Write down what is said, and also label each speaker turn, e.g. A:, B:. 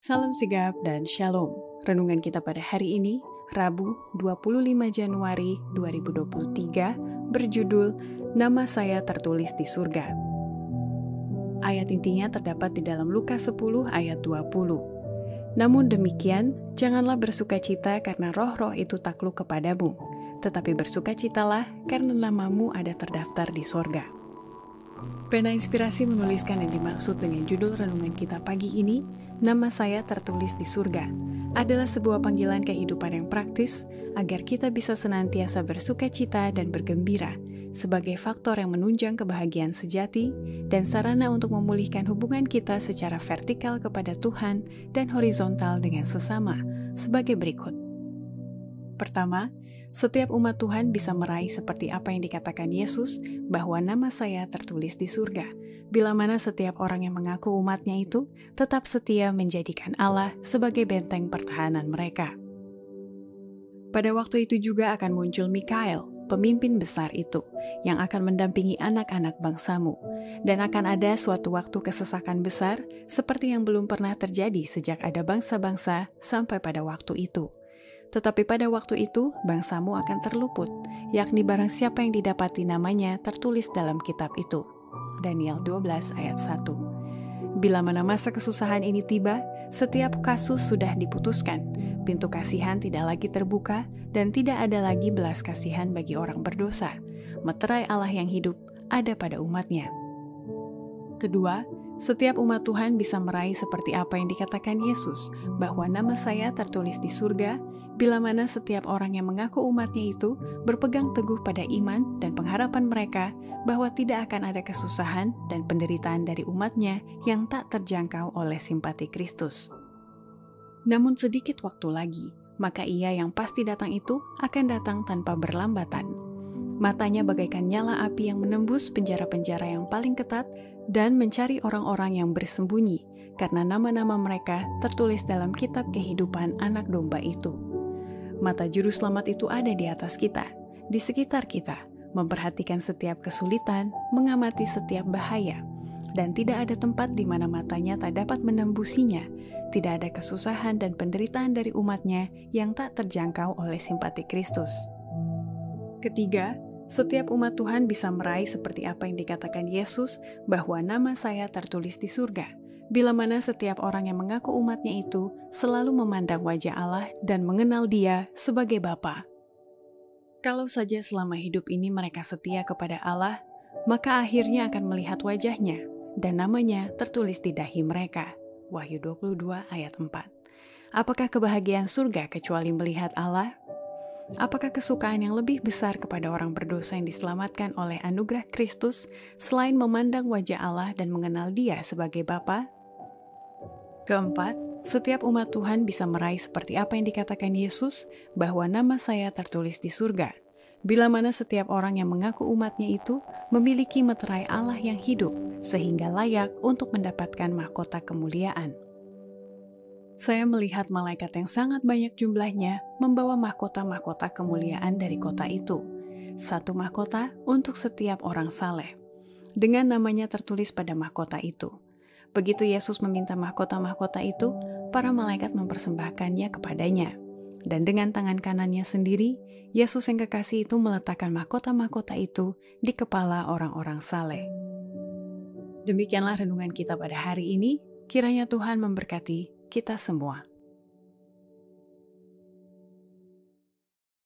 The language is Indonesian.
A: Salam sigap dan shalom. Renungan kita pada hari ini, Rabu 25 Januari 2023, berjudul Nama Saya Tertulis di Surga. Ayat intinya terdapat di dalam Lukas 10 ayat 20. Namun demikian, janganlah bersukacita karena roh-roh itu takluk kepadamu, tetapi bersukacitalah karena namamu ada terdaftar di sorga. Pena Inspirasi menuliskan yang dimaksud dengan judul renungan kita pagi ini, Nama Saya Tertulis di Surga, adalah sebuah panggilan kehidupan yang praktis agar kita bisa senantiasa bersukacita dan bergembira sebagai faktor yang menunjang kebahagiaan sejati dan sarana untuk memulihkan hubungan kita secara vertikal kepada Tuhan dan horizontal dengan sesama sebagai berikut. Pertama, setiap umat Tuhan bisa meraih seperti apa yang dikatakan Yesus bahwa nama saya tertulis di surga, bila mana setiap orang yang mengaku umatnya itu tetap setia menjadikan Allah sebagai benteng pertahanan mereka. Pada waktu itu juga akan muncul Mikael, pemimpin besar itu, yang akan mendampingi anak-anak bangsamu, dan akan ada suatu waktu kesesakan besar seperti yang belum pernah terjadi sejak ada bangsa-bangsa sampai pada waktu itu. Tetapi pada waktu itu, bangsamu akan terluput, yakni barang siapa yang didapati namanya tertulis dalam kitab itu. Daniel 12 ayat 1. Bila mana masa kesusahan ini tiba, setiap kasus sudah diputuskan, pintu kasihan tidak lagi terbuka, dan tidak ada lagi belas kasihan bagi orang berdosa. Meterai Allah yang hidup ada pada umatnya. Kedua, setiap umat Tuhan bisa meraih seperti apa yang dikatakan Yesus, bahwa nama saya tertulis di surga, bila mana setiap orang yang mengaku umatnya itu berpegang teguh pada iman dan pengharapan mereka bahwa tidak akan ada kesusahan dan penderitaan dari umatnya yang tak terjangkau oleh simpati Kristus. Namun sedikit waktu lagi, maka Ia yang pasti datang itu akan datang tanpa berlambatan. Matanya bagaikan nyala api yang menembus penjara-penjara yang paling ketat dan mencari orang-orang yang bersembunyi, karena nama-nama mereka tertulis dalam kitab kehidupan anak domba itu. Mata juru selamat itu ada di atas kita, di sekitar kita, memperhatikan setiap kesulitan, mengamati setiap bahaya, dan tidak ada tempat di mana matanya tak dapat menembusinya. Tidak ada kesusahan dan penderitaan dari umatnya yang tak terjangkau oleh simpati Kristus. Ketiga, setiap umat Tuhan bisa meraih seperti apa yang dikatakan Yesus bahwa nama saya tertulis di surga, bila mana setiap orang yang mengaku umatnya itu selalu memandang wajah Allah dan mengenal Dia sebagai Bapa. Kalau saja selama hidup ini mereka setia kepada Allah, maka akhirnya akan melihat wajahnya dan namanya tertulis di dahi mereka. Wahyu 22 ayat 4. Apakah kebahagiaan surga kecuali melihat Allah? Apakah kesukaan yang lebih besar kepada orang berdosa yang diselamatkan oleh anugerah Kristus selain memandang wajah Allah dan mengenal Dia sebagai Bapa? Keempat, setiap umat Tuhan bisa meraih seperti apa yang dikatakan Yesus bahwa nama saya tertulis di surga, bila mana setiap orang yang mengaku umatnya itu memiliki meterai Allah yang hidup sehingga layak untuk mendapatkan mahkota kemuliaan. Saya melihat malaikat yang sangat banyak jumlahnya membawa mahkota-mahkota kemuliaan dari kota itu. Satu mahkota untuk setiap orang saleh, dengan namanya tertulis pada mahkota itu. Begitu Yesus meminta mahkota-mahkota itu, para malaikat mempersembahkannya kepadanya. Dan dengan tangan kanannya sendiri, Yesus yang kekasih itu meletakkan mahkota-mahkota itu di kepala orang-orang saleh. Demikianlah renungan kita pada hari ini. Kiranya Tuhan memberkati kita semua.